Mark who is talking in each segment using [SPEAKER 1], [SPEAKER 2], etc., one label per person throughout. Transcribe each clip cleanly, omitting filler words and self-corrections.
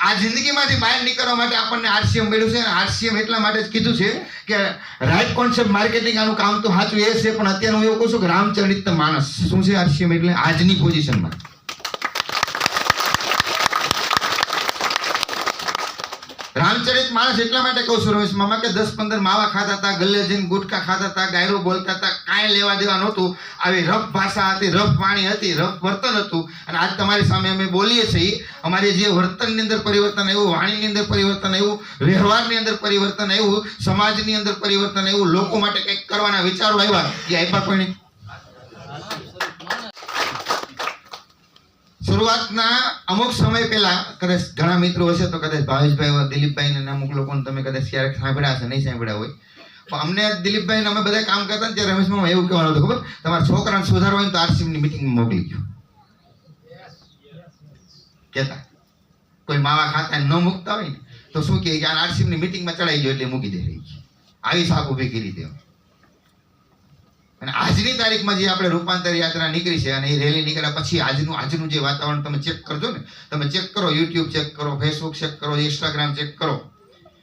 [SPEAKER 1] આ જિંદગીમાંથી બહાર નીકળવા માટે આપણને આરસીએમ મળ્યું છે. આરસીએમ એટલા માટે જ કીધું છે કે રાઈટ કોન્સેપ્ટ માર્કેટિંગ આનું કામ તો સાચું એ છે, પણ અત્યારે હું એવું કહું છું કે રામચરિત માનસ શું છે આરસીએમ એટલે આજની પોઝિશનમાં. રામચરિત માણસ એટલા માટે કહું છું રમેશ મામા કે 10-15 માવા ખાતા હતા, ગલ્લે જઈને ગુટકા ખાતા હતા, ગાયરો બોલતા હતા, કાંઈ લેવા દેવા નહોતું. આવી રફ ભાષા હતી, રફ વાણી હતી, રફ વર્તન હતું. અને આજ તમારી સામે અમે બોલીએ છીએ, અમારી જે વર્તનની અંદર પરિવર્તન આવ્યું, વાણીની અંદર પરિવર્તન આવ્યું, વ્યવહારની અંદર પરિવર્તન આવ્યું, સમાજની અંદર પરિવર્તન આવ્યું, લોકો માટે કંઈક કરવાના વિચારો આવ્યા, એ આપ્યા કોઈ નહીં. શરૂઆતના અમુક સમય પહેલા કદાચ ઘણા મિત્રો હશે તો કદાચ ભાવેશભાઈ, દિલીપભાઈ ને અમુક લોકોને તમે કદાચ ક્યારેક સાંભળ્યા હશે, નહીં સાંભળ્યા હોય. પણ અમને દિલીપભાઈ અમે બધા કામ કરતા ને ત્યારે રમેશમાં એવું કહેવાનું હતું, ખબર તમારા છોકરાને સુધારવા હોય તો આરસીએમની મિટિંગમાં મોકલી ગયો કહેતા. કોઈ માવા ખાતા ન મૂકતા હોય ને તો શું કહે કે આ આરસીએમની મિટિંગમાં ચડાઈ ગયો એટલે મૂકી દે. આવી સાપ ઊભી કરી દે. અને આજની તારીખમાં જે આપણે રૂપાંતર યાત્રા નીકળી છે અને એ રેલી નીકળ્યા પછી આજનું જે વાતાવરણ તમે ચેક કરજો ને, તમે ચેક કરો, યુટ્યુબ ચેક કરો, ફેસબુક ચેક કરો, ઇન્સ્ટાગ્રામ ચેક કરો,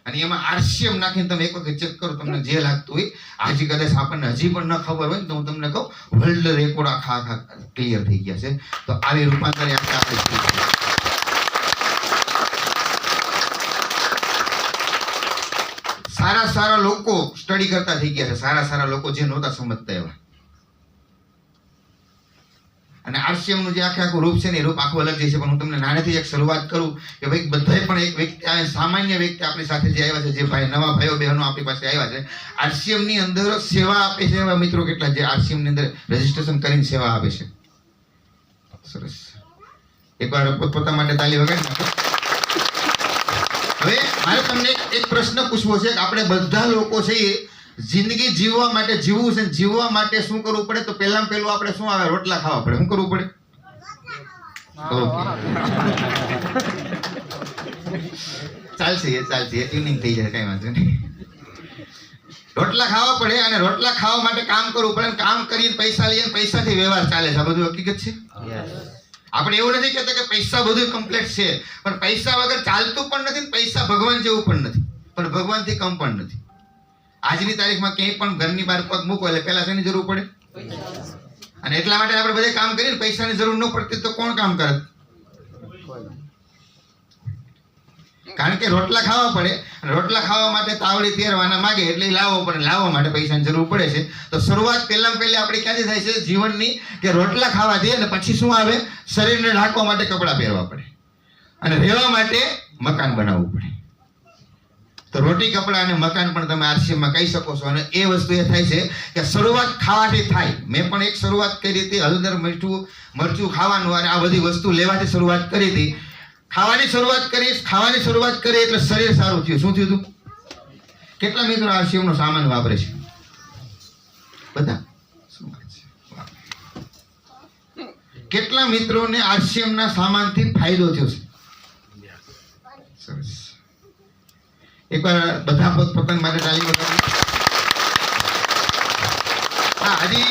[SPEAKER 1] અને એમાં આરસીએમ નાખીને તમે એક વખત ચેક કરો, તમને જે લાગતું હોય. આજે કદાચ આપણને હજી પણ ન ખબર હોય ને તો હું તમને કહું, વર્લ્ડ રેકોર્ડ આખા ક્લિયર થઈ ગયા છે. તો આવી રૂપાંતર યાત્રા આપણે સારા લોકો સ્ટડી કરતા થઈ ગયા છે, સારા લોકો જે નહોતા સમજતા એવા. અને આરસીએમ નું જે આખું રૂપ છે ને એ રૂપ આખું અલગ છે. પણ હું તમને નાનેથી એક શરૂઆત કરું કે ભાઈ બધાય પણ એક વ્યક્તિ, સામાન્ય વ્યક્તિ આપણી સાથે જે આવ્યા છે, જે ભાઈ નવા ભાઈઓ બહેનો આપણી પાસે આવ્યા છે, આરસીએમ ની અંદર સેવા આપે છે એવા મિત્રો કેટલા જે આરસીએમ ની અંદર રજીસ્ટ્રેશન કરીને સેવા આપે છે. સરસ, એકવાર પોતપોતા માટે તાલી વગાડી નાખો. હવે મારે તમને એક પ્રશ્ન પૂછવો છે કે આપણે બધા લોકો છે એ જિંદગી જીવવા માટે જીવવું છે, જીવવા માટે શું કરવું પડે? તો પહેલામાં પહેલું આપણે શું આવે? રોટલા ખાવા પડે. શું કરવું પડે? ચાલશે, ટ્યુનિંગ થઈ જાય, કઈ વાંધો નહીં. રોટલા ખાવા પડે અને રોટલા ખાવા માટે કામ કરવું પડે. કામ કરીને પૈસા લઈએ, પૈસાથી વ્યવહાર ચાલે છે. આ બધું હકીકત છે. આપણે એવું નથી કહેતા કે પૈસા બધું કમ્પ્લેટ છે, પણ પૈસા વગર ચાલતું પણ નથી, પૈસા ભગવાન જેવું પણ નથી, પણ ભગવાનથી કમ પણ નથી. આજની તારીખમાં ક્યાંય પણ ઘરની બહાર પગ મૂકો એટલે પહેલા શેની જરૂર પડે? અને એટલા માટે આપણે બધે કામ કરીએ, પૈસાની જરૂર ન પડતી તો કોણ કામ કરે? કારણ કે રોટલા ખાવા પડે, અને રોટલા ખાવા માટે તાવડી તેરવાના માગે એટલે લાવવો પડે, લાવવા માટે પૈસાની જરૂર પડે છે. તો શરૂઆત પહેલા આપણી ક્યાંથી થાય છે જીવનની? કે રોટલા ખાવાથી, અને પછી શું આવે? શરીરને ઢાંકવા માટે કપડાં પહેરવા પડે, અને રહેવા માટે મકાન બનાવવું પડે. તો રોટી, કપડાં અને મકાન પણ તમે આરસીએમમાં કહી શકો છો. અને એ વસ્તુ એ થાય છે કે શરૂઆત ખાવાથી થાય. મેં પણ એક શરૂઆત કરી હતી, હળદર મરચું ખાવાનું અને આ બધી વસ્તુ લેવાથી શરૂઆત કરી હતી. ખાવાની શરૂઆત કરી એટલે શરીર સારું થયું. શું થયું હતું? કેટલા મિત્રો આરસીએમ નો સામાન વાપરે છે? બધા. કેટલા મિત્રોને આરસીએમ ના સામાનથી ફાયદો થયો છે? સરસ. એકવાર બધા પોતપોતાની માટે તાલી બતાવો. હા, હજી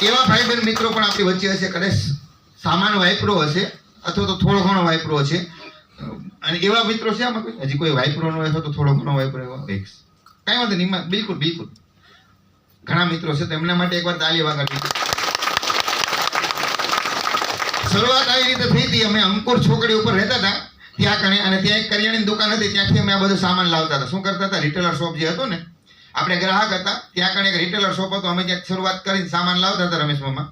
[SPEAKER 1] એવા ભાઈ બહેન મિત્રો પણ આપણી વચ્ચે હશે, કદાચ સામાન વાપરો હશે અથવા તો થોડો ઘણો વાપરો છે. અને એવા મિત્રો છે આમાં હજી કોઈ વાપરો ન હોય તો થોડો ઘણો વાપરો, એવા કઈ વાંધો નહીં. બિલકુલ ઘણા મિત્રો છે, તો એમના માટે એકવાર તાલી વગાડી. શરૂઆત આવી રીતે થઈ હતી. અમે અંકુર છોકરી ઉપર રહેતા હતા ત્યાં કણે, અને ત્યાં એક કરિયાણાની દુકાન હતી, ત્યાંથી અમે આ બધું સામાન લાવતા હતા. શું કરતા હતા? રિટેલર શોપ જે હતો ને, આપણે ગ્રાહક હતા, ત્યાં કણે એક રિટેલર શોપ હતો. અમે ત્યાં શરૂઆત કરીને સામાન લાવતા હતા. રમેશ મામા,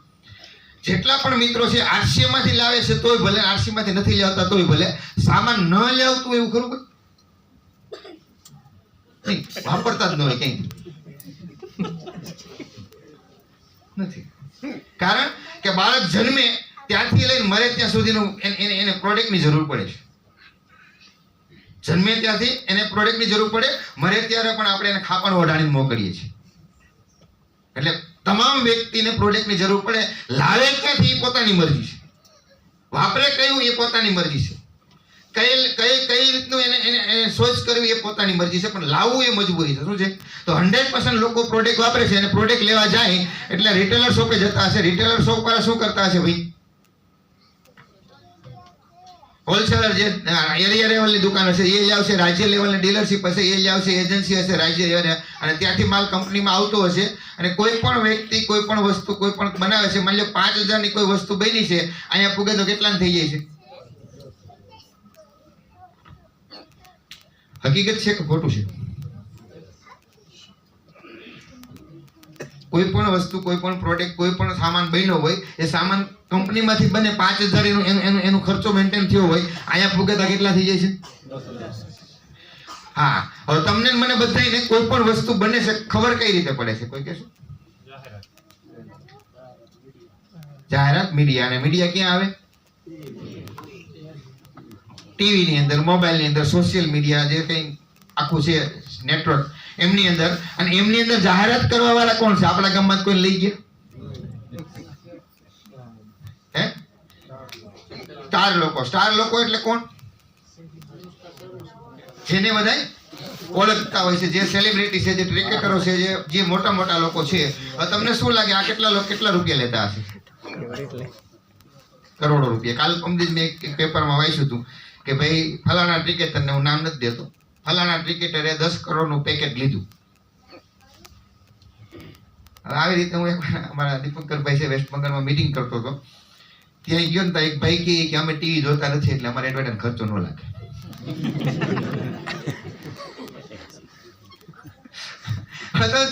[SPEAKER 1] જેટલા પણ મિત્રો છે આરસીએમ માંથી લાવે છે તોય ભલે, આરસીએમ માંથી નથી લાવતા તોય ભલે, સામાન ન લાવતું એવું ખરું નહીં, વાપરતા જ ન હોય ક્યાંય નથી. કારણ કે બાળક જન્મે ત્યાંથી લઈને મરે ત્યાં સુધીનું એને પ્રોડક્ટની જરૂર પડે છે. જન્મે ત્યાંથી એને પ્રોડક્ટની જરૂર પડે, મરે ત્યારે પણ આપણે એને ખાપણ ઓઢાડીને મોકલીએ છીએ. એટલે તમામ વ્યક્તિને પ્રોડક્ટની જરૂર પડે. લાવે ક્યાંથી એ પોતાની મરજી છે, વાપરે કયું એ પોતાની મરજી છે, કઈ રીતનું એને સોચ કરવી એ પોતાની મરજી છે, પણ લાવવું એ મજબૂરી છે. શું છે? તો 100% લોકો પ્રોડક્ટ વાપરે છે, અને પ્રોડક્ટ લેવા જાય એટલે રિટેલર શોપે જતા હશે. રિટેલર શોપ વાળા શું કરતા હશે ભાઈ? હોલસેલર જે એરિયા લેવલની દુકાન હશે એ આવશે, રાજ્ય લેવલની ડીલરશીપ હશે એ આવશે, એજન્સી હશે રાજ્ય લેવલે, અને ત્યાંથી માલ કંપનીમાં આવતો હશે. અને કોઈ પણ વ્યક્તિ કોઈ પણ વસ્તુ કોઈ પણ બનાવે છે, માની લો 5,000 ની કોઈ વસ્તુ બની છે, અહીંયા પૂગે તો કેટલાની થઈ જાય છે? હકીકત છે કે ખોટું છે? કોઈ પણ વસ્તુ કોઈ પણ પ્રોડક્ટ કોઈ પણ સામાન બન્યો હોય એ સામાન કંપનીમાંથી બને 5,000 એનો ખર્ચો મેન્ટેન થયો હોય, અહીંયા પૂગતા કેટલા થઈ જાય છે? હા, હવે તમને મને બધાને કોઈ પણ વસ્તુ બને છે ખબર કઈ રીતે પડે છે? કોઈ કહેશો? જાહેરાત, મીડિયા. અને મીડિયા ક્યાં આવે? ટીવી ની અંદર, મોબાઈલ ની અંદર, સોશિયલ મીડિયા જે કઈ આખું છે નેટવર્ક એમની અંદર. અને એમની અંદર જાહેરાત કરવા વાળા કોણ છે? આપણા ગામમાં કોઈ લઈ ગયા? હે? સ્ટાર લોકો એટલે કોણ? જેને બધા ઓળખતા હોય છે, જે સેલિબ્રિટી છે, જે ક્રિકેટરો છે, જે મોટા મોટા લોકો છે. હવે તમને શું લાગે આ કેટલા રૂપિયા લેતા હશે? કરોડો રૂપિયા. કાલ પમદી મેં એક પેપરમાં વાંચ્યું હતું કે ભાઈ ફલાણા ક્રિકેટરને, હું નામ નથી દેતો, ફલાણા ક્રિકેટરે 10 કરોડનું પેકેજ લીધું. આવી રીતે હું અમારા દીપકરભાઈ છે વેસ્ટ બંગાળમાં મીટિંગ કરતો હતો, ત્યાં ગયો ને તો એક ભાઈ કહે કે અમે ટીવી જોતા નથી એટલે અમારે એડવર્ટાઈઝ ખર્ચો ન લાગે.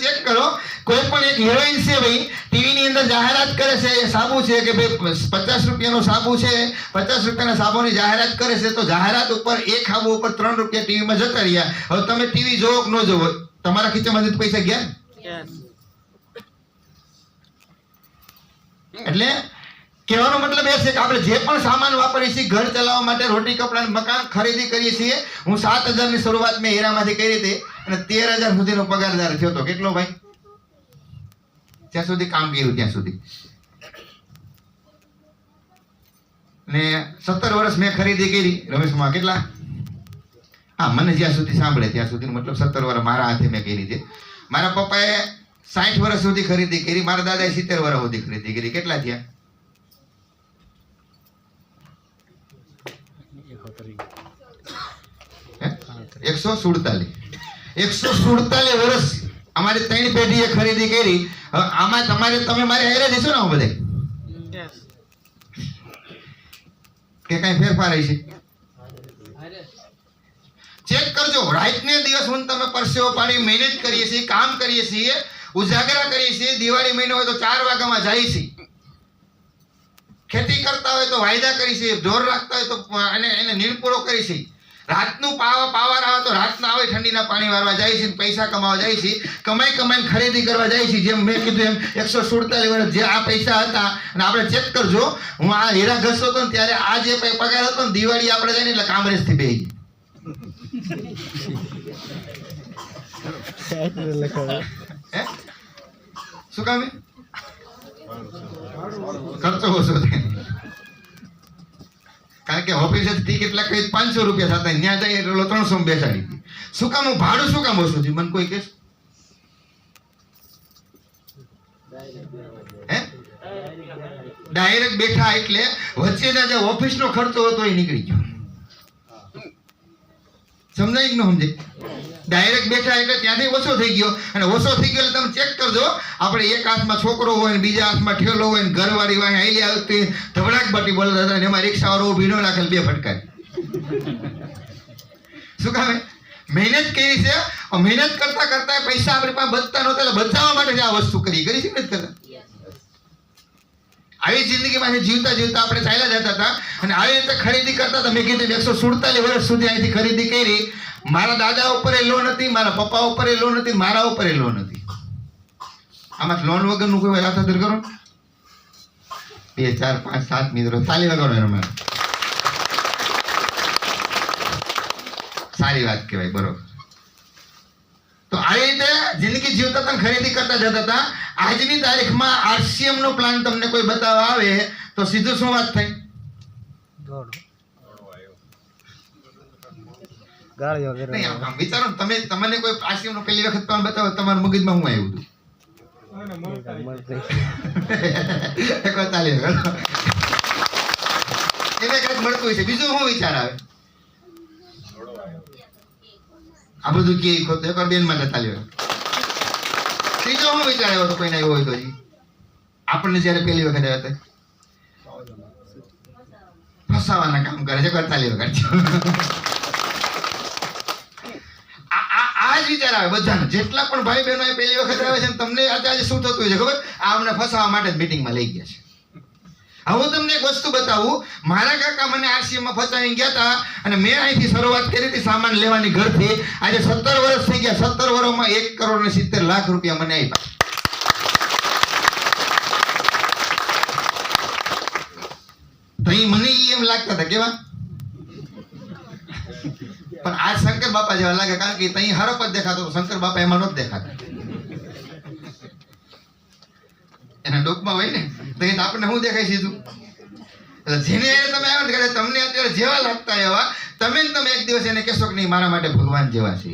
[SPEAKER 1] ચેક કરો, કોઈ પણ એક હિરોઈન છે ભાઈ ટીવી ની અંદર જાહેરાત કરે છે, સાબુ છે કે ભાઈ 50 રૂપિયાનો સાબુ છે, 50 રૂપિયાના સાબુની જાહેરાત કરે છે, તો જાહેરાત ઉપર એક સાબુ ઉપર 3 રૂપિયા ટીવીમાં જતા રહ્યા. હવે તમે ટીવી જોવો કે ન જોવો, તમારા ખીચામાંથી પૈસા ગયા. એટલે કહેવાનો મતલબ એ છે કે આપણે જે પણ સામાન વાપરીએ છીએ, ઘર ચલાવવા માટે, રોટી કપડાં મકાન ખરીદી કરીએ છીએ. હું 7,000 ની શરૂઆત મેં હીરામાંથી કરી હતી અને 13,000 સુધીનો પગારદાર થયો હતો. કેટલો ભાઈ? જ્યાં સુધી કામ કર્યું ત્યાં સુધી. ને 17 વર્ષ મેં ખરીદી કરી રમેશમાં. કેટલા? હા, મને જ્યાં સુધી સાંભળે ત્યાં સુધી, મતલબ 17 વર્ષ મારા હાથે મેં કરી છે. મારા પપ્પાએ 60 વર્ષ સુધી ખરીદી કરી, મારા દાદાએ 70 વર્ષ સુધી ખરીદી કરી. કેટલા થયા? 147 વર્ષ અમારી 3 પેઢીએ ખરીદી કરી. હવે આમાં તમે મારે હારે દેશો ને બધે કે કઈ ફેરફાર છે? ચેક કરજો. રાત ને દિવસ હું તમે પરસેવો પાણી મહેનત કરીએ છીએ, કામ કરીએ છીએ, ઉજાગરા કરીએ છીએ. દિવાળી મહિનો હોય તો 4 વાગ્યામાં જાય છે. ખેતી કરતા હોય તો વાયદા કરી છે, ઢોર રાખતા હોય તો એને નીણપૂરો કરી છે. રાતનું પાવર આવે તો રાતના આવે, ઠંડીના પાણી વારવા જાય છે, પૈસા કમાવા જાય છે, કમાઈને ખરીદી કરવા જાય છે. જેમ મેં કીધું એમ 147 વર્ષ જે આ પૈસા હતા. અને આપણે ચેક કરજો, હું આ હીરા ઘસતો હતો ને ત્યારે આ જે પગાર હતો ને, દિવાળી આપણે જાય ને એટલે કામરેજથી બે ગઈ. શું કામ? ખર્ચો ઓછો થાય. કારણ કે ઓફિસે ટિકિટ લખાવી 500 રૂપિયા થતા, ત્યાં જાય એટલે 300 બેસાડી હતી. શું કામ? ભાડું શું કામ ઓછું થયું? મને કોઈ કહેશે? ડાયરેક્ટ બેઠા એટલે વચ્ચેના જે ઓફિસનો ખર્ચો હતો એ નીકળી ગયો. સમજાય કે ન સમજાય? ડાયરેક્ટ બેઠા એટલે ત્યાંથી ઓછો થઈ ગયો. અને ઓછો થઈ ગયો એટલે તમે ચેક કરજો, આપણે એક હાથમાં છોકરો હોય ને બીજા હાથમાં ઠેલો હોય ને ઘરવાળી વાંહે આઈલી આવતી ધબડાક બાટી બોલતા હતા ને એમાં રિક્ષાવાળો ઊભી ન રાખેલ 2 ફટકારી. શું કામે? મહેનત કરી છે. મહેનત કરતા કરતા પૈસા આપણી પાસે બચતા નહોતા, બચાવવા માટે આ વસ્તુ કરી છે નથી કરતા. આવી જિંદગીમાં જીવતા જીવતા આપણે ચાલ્યા જતા હતા અને આવી રીતે ખરીદી કરતા હતા. મેં કીધું 147 વર્ષ સુધી અહીંથી ખરીદી કરી. મારા દાદા ઉપર લોન હતી, મારા પપ્પા ઉપર લોન હતી, મારા ઉપર લોન હતી. આમાં લોન વગરનું કોઈ વાત કરો? 2 4 5 7 મિત્રો તાલી વગાડો એનો. સારી વાત કહેવાય, બરોબર. તો આવી રીતે જિંદગી જીવતા હતા, ખરીદી કરતા જતા હતા. આજની તારીખમાં RCM નો પ્લાન તમને કોઈ બતાવવા આવે તો સીધું શું વાત થાય? વિચારો તમને કોઈ RCM નો પહેલી વખત પ્લાન બતાવો, તમારા મગજમાં હું આવ્યું હતું? એને કંઈક મળતું હોય છે. બીજું શું વિચાર આવે? આ બધું કે ખોટું એકવાર બેન માટે તાલ્યો. ત્રીજો શું વિચાર આવ્યો તો કોઈને આવ્યો હોય તો હજી આપણને જયારે પહેલી વખત આવ્યા હતા ફસાવાના કામ કરે છે, કરતા લે વખત આ જ વિચાર આવે બધાને. જેટલા પણ ભાઈ બહેનો પહેલી વખત આવે છે તમને આજે શું થતું હોય છે ખબર? આ અમને ફસાવા માટે જ મીટિંગમાં લઈ ગયા છે. હવે હું તમને એક વસ્તુ બતાવું. મારા કાકા મને આરસીએમમાં ફસાવીને ગયા હતા અને મેં અહીંથી શરૂઆત કરી હતી સામાન લેવાની ઘરથી. આજે 17 વર્ષ થઈ ગયા. 17 વર્ષમાં 1,70,00,000 રૂપિયા મને આપ્યા. તો મને એમ લાગતા હતા કેવા, પણ આ શંકર બાપા જેવા લાગે, કારણ કે તઈ હરપ જ દેખાતો, શંકર બાપા એમાં નહોતા દેખાતા. એના ડોકમાં હોય ને તો આપણને શું દેખાય સીધું. એટલે જેને તમે આવ્યા કરે તમને અત્યારે જેવા લાગતા એવા તમે એક દિવસ એને કહેશો કે નહીં મારા માટે ભગવાન જેવા છે.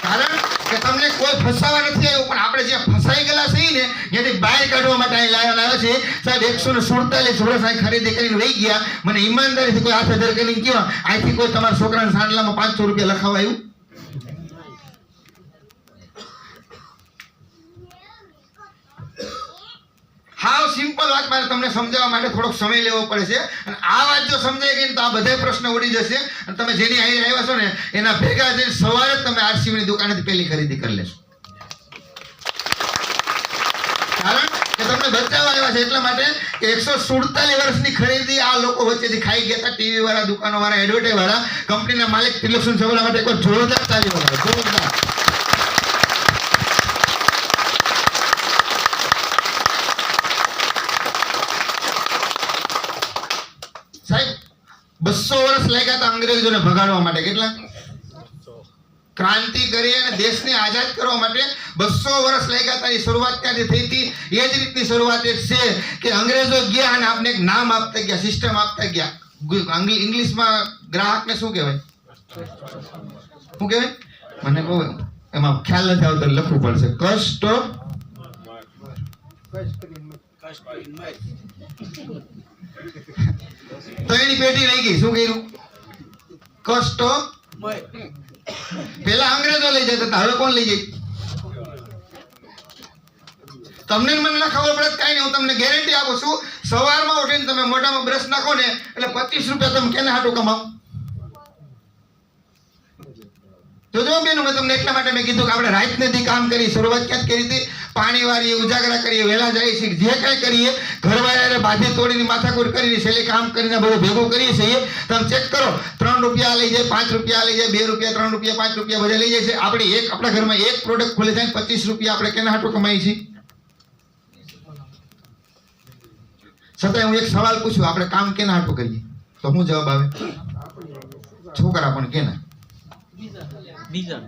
[SPEAKER 1] કારણ કે તમને કોઈ ફસાવા નથી આવ્યું, પણ આપણે જ્યાં ફસાઈ ગયેલા છીએ ને ત્યાંથી બહાર કાઢવા માટે અહીં લાવવાના આવ્યા છે. સાહેબ 147 વર્ષ અહીં ખરીદી કરીને વહી ગયા. મને ઈમાનદારીથી કોઈ હાથ અધર કરીને કહો અહીંથી કોઈ તમારા છોકરાના સાંડલામાં 500 રૂપિયા લખાવા આવ્યું? હાવ સિમ્પલ વાત મારે તમને સમજાવવા માટે થોડોક સમય લેવો પડે છે. અને આ વાત જો સમજાઈ ગઈ તો આ બધા પ્રશ્ન ઉડી જશે. અને તમે જેની અહીં આવ્યા છો ને એના ભેગા જઈને સવારે જ તમે આરસીબીની દુકાનેથી પહેલી ખરીદી કરી લેશો. કારણ કે તમને બચાવવા આવ્યા છે એટલા માટે કે 147 વર્ષની ખરીદી આ લોકો વચ્ચેથી ખાઈ ગયા હતા. ટીવી વાળા, દુકાનો વાળા, એડવર્ટાઈઝ વાળા, કંપનીના માલિક ત્રિલોકચંદ સભરા માટે એકવાર જોરદાર તાલી વગાડો. જોરદાર. સાહેબ 200 વર્ષ લાગ્યા હતા અંગ્રેજોને ભગાડવા માટે. કેટલા? ક્રાંતિ કરી અને દેશને આઝાદ કરવા માટે 200 વર્ષ લાગ્યા હતા. એ શરૂઆત ત્યાંથી થઈ હતી. એ જ રીતની શરૂઆત એ છે કે અંગ્રેજો ગયા અને આપણે એક નામ આપતા ગયા, સિસ્ટમ આપતા ગયા. ઇંગ્લિશમાં ગ્રાહકને શું કહેવાય? શું કહેવાય? મને બહુ એમાં ખ્યાલ નથી આવતો, લખવું પડશે. તો એની પેઢી રહી ગઈ. શું કર્યું? પેલા અંગ્રેજો લઈ જતા હતા, હવે કોણ લઈ જાય? તમને મને ના ખબર પડે કઈ નહીં. હું તમને ગેરંટી આપું છું, સવારમાં ઉઠીને તમે મોઢામાં બ્રશ નાખો ને એટલે 25 રૂપિયા તમે કેના હાટું કમાવો? તો જો બેન, મેં તમને એટલા માટે મેં કીધું કે આપણે રાત નથી કામ કરી. શરૂઆત ક્યાં કરી હતી? પાણી વાળીએ, ઉજાગરા કરીએ, વહેલા જાય છે, જે કાંઈ કરીએ, ઘરવાળાને બાંધી તોડીને માથાકૂટ કરીને છેલ્લે કામ કરીને બધું ભેગું કરીએ છીએ. તમે ચેક કરો, 3 રૂપિયા લઈ જાય, 5 રૂપિયા લઈ જાય, 2 રૂપિયા, 3 રૂપિયા, 5 રૂપિયા બધા લઈ જાય છે. આપણા ઘરમાં એક પ્રોડક્ટ ખુલે જાય 25 રૂપિયા આપણે કેના હાટું કમાઈએ છીએ? છતાંય હું એક સવાલ પૂછું, આપણે કામ કેના હાટું કરીએ? તો શું જવાબ આવે? છોકરા પણ કેના? બીજા.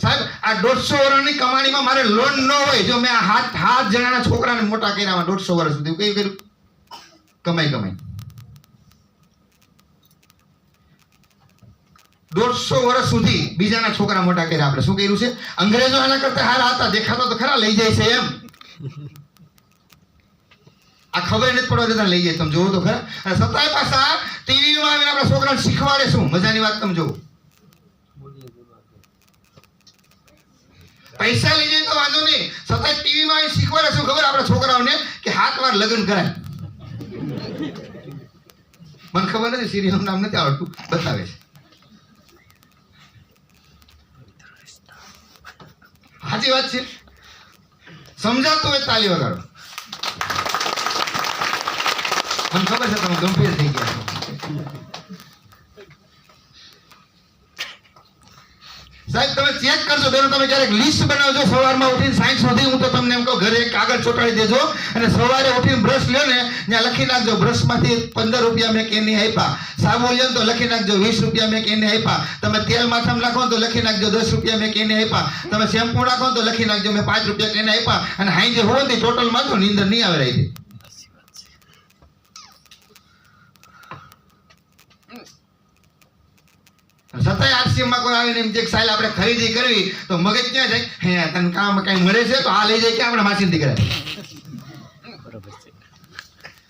[SPEAKER 1] સાહેબ આ 150 વર્ષની કમાણીમાં મારે લોન ન હોય, જો મેં આ 7 જણાના છોકરાને મોટા કર્યા 150 વર્ષ સુધી કઈ કર્યું? કમાઈ 150 વર્ષ સુધી બીજાના છોકરા મોટા કર્યા. આપણે શું કર્યું છે? અંગ્રેજો આના કરતા હારા હતા, દેખાતો તો ખરા લઈ જાય છે એમ. આ ખબર નથી પડવા દેતા લઈ જાય. તમે જોવો તો ખરા. અને સતાય પાછા ટીવીમાં આવીને આપણા છોકરાને શીખવાડે. શું મજાની વાત તમે જોવો. પૈસા લઈ જાય તો વાંધો નહીં, સતાય ટીવીમાં આવીને શીખવાડે. શું ખબર આપણા છોકરાઓને? કે 7 વાર લગ્ન કરાય. મને ખબર નથી, સિરિયલનું નામ નથી આવડતું, બતાવે છે. સાચી વાત છે. સમજાતું હોય તાલી વગાડો. મને ખબર છે તમે ગંભીર થઈ ગયા છો. સાહેબ તમે ચેક કરજો બેનો, તમે ક્યારેક લિસ્ટ બનાવજો સવારમાં ઉઠીને 60 સુધી. હું તો તમને એમ કહું ઘરે એક કાગળ ચોંટાડી દેજો અને સવારે ઉઠીને બ્રશ લ્યો ને ત્યાં લખી નાખજો, બ્રશમાંથી 15 રૂપિયા મેં કેને આપ્યા. સાબુ લ્યો તો લખી નાખજો 20 રૂપિયા મેં કેને આપ્યા. તમે તેલ માથામાં નાખો તો લખી નાખજો 10 રૂપિયા મેં કેને આપ્યા. તમે શેમ્પુ નાખો તો લખી નાખજો મેં 5 રૂપિયા કેને આપ્યા. અને હાઈ જે હોય ને ટોટલ માં તો નીંદર નહીં આવે રહી. છતાંય આરસીએમમાં કોઈ આવીને એમ કે સાહેબ આપણે ખરીદી કરવી તો મગજ ક્યાં જાય? હે તને કામ કઈ મળે છે તો આ લઈ જાય કે આપણે માસી દીકરા.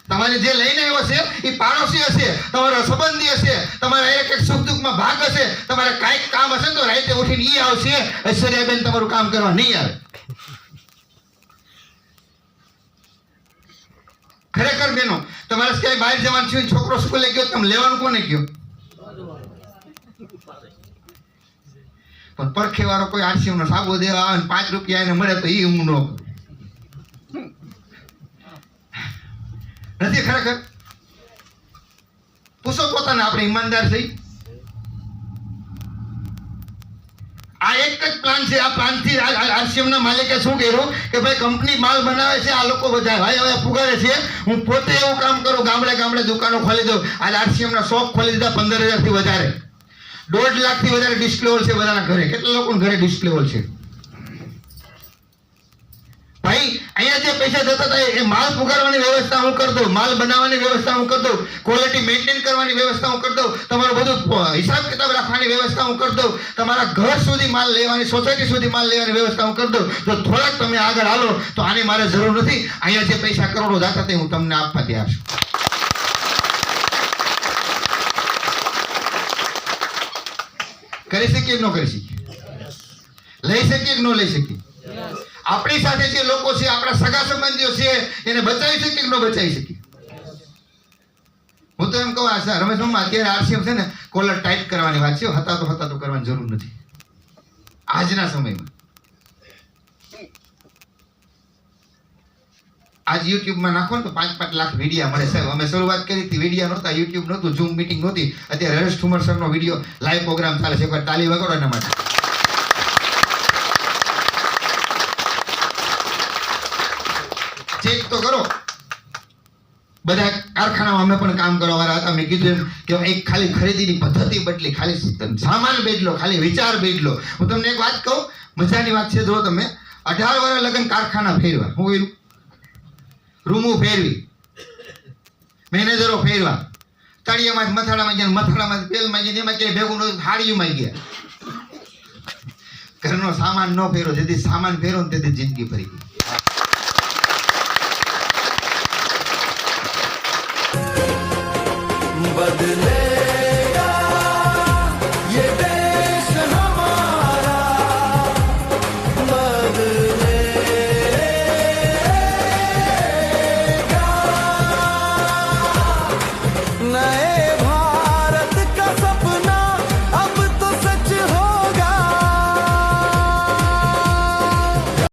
[SPEAKER 1] તમારે જે લઈને આવ્યો છે એ પાડોશી હશે, તમારો સંબંધી હશે, તમારા એક એક સુખ દુઃખમાં ભાગ હશે, તમારે કાંઈક કામ હશે તો રાતે ઉઠીને ઈ આવશે. ઐશ્વર્યાબેન તમારું કામ કરવા નહીં આવે. ખરેખર બેનો, તમારે ક્યાંય બહાર જવાનું છે, છોકરો સ્કૂલે ગયો, તમે લેવાનું કોને ગયો? પણ પડખે વાળો કોઈ આરસીએમ નો સાબુ દેવા આવે 5 રૂપિયા એને મળે તો એ હું ન નથી. ખરેખર પૂછો પોતાને, આપણે ઈમાનદાર થઈ? આ એક જ પ્લાન છે. આ પ્લાન થી આરસીએમ ના માલિકે શું કર્યું કે ભાઈ કંપની માલ બનાવે છે, આ લોકો બધા ભાઈ હવે પુગારે છે, હું પોતે એવું કામ કરું, ગામડે ગામડે દુકાનો ખોલી દઉં. આ આરસીએમ ના શોપ ખોલી દીધા 15,000 થી વધારે, 1.5 લાખ થી વધારે ડિસ્પ્લે હોલ છે બધાના ઘરે. કેટલા લોકોના ઘરે ડિસ્પ્લે હોલ છે? ભાઈ અહીંયા જે પૈસા જતા હતા એ માલ પુગારવાની વ્યવસ્થા હું કરી દઉં, માલ બનાવવાની વ્યવસ્થા હું કરી દઉં, ક્વોલિટી મેન્ટેન કરવાની વ્યવસ્થા હું કરી દઉં, તમારું બધું હિસાબ કિતાબ રાખવાની વ્યવસ્થા હું કરી દઉં, તમારા ઘર સુધી માલ લેવાની, સોસાયટી સુધી માલ લેવાની વ્યવસ્થા હું કરી દઉં. તો થોડાક તમે આગળ હાલો તો આની મારે જરૂર નથી. અહીંયા જે પૈસા કરોડો જતા તે હું તમને આપવા તૈયાર છું. કરી શકીએ કે ન કરી શકીએ? લઈ શકીએ કે ન લઈ શકીએ? આપણી સાથે જે લોકો છે, આપણા સગા સંબંધીઓ છે, એને બચાવી શકીએ કે ન બચાવી શકીએ? હું તો એમ કહું, રમેશ મામા અત્યારે આરસીએમ છે ને કોલર ટાઈટ કરવાની વાત છે, હતાતો કરવાની જરૂર નથી આજના સમયમાં. આજ યુટ્યુબમાં નાખો ને તો 5-5 લાખ વિડીયા મળે. સાહેબ અમે શરૂઆત કરી હતી, વિડીયા નહોતા, યુટ્યુબ નહોતું, ઝૂમ મીટિંગ નહોતી. અત્યારે હરેશ ઠુમર સરનો વિડીયો લાઈવ પ્રોગ્રામ ચાલે છે. એકવાર તાલી વગાડો એના માટે. ચેક તો કરો. બધા કારખાનામાં અમે પણ કામ કરવા વાળા હતા. મેં કીધું એમ કે એક ખાલી ખરીદીની પદ્ધતિ બદલી, ખાલી સામાન બદલો, ખાલી વિચાર બદલો. હું તમને એક વાત કહું, મજાની વાત છે. જો તમે 18 વર્ષ લગન કારખાના ફેરવા, હું કર્યું? રૂમો ફેરવી, મેનેજરો ફેરવા, તળિયામાં મથાળામાં ગયા, મથાળામાં તેલમાં ગયા, એમાં ક્યાંય ભેગું નતું, હાડીમાં ગયા. ઘરનો સામાન ન ફેરો, જેથી સામાન ફેરો ને તેથી જિંદગી ફરી ગઈ.
[SPEAKER 2] बदले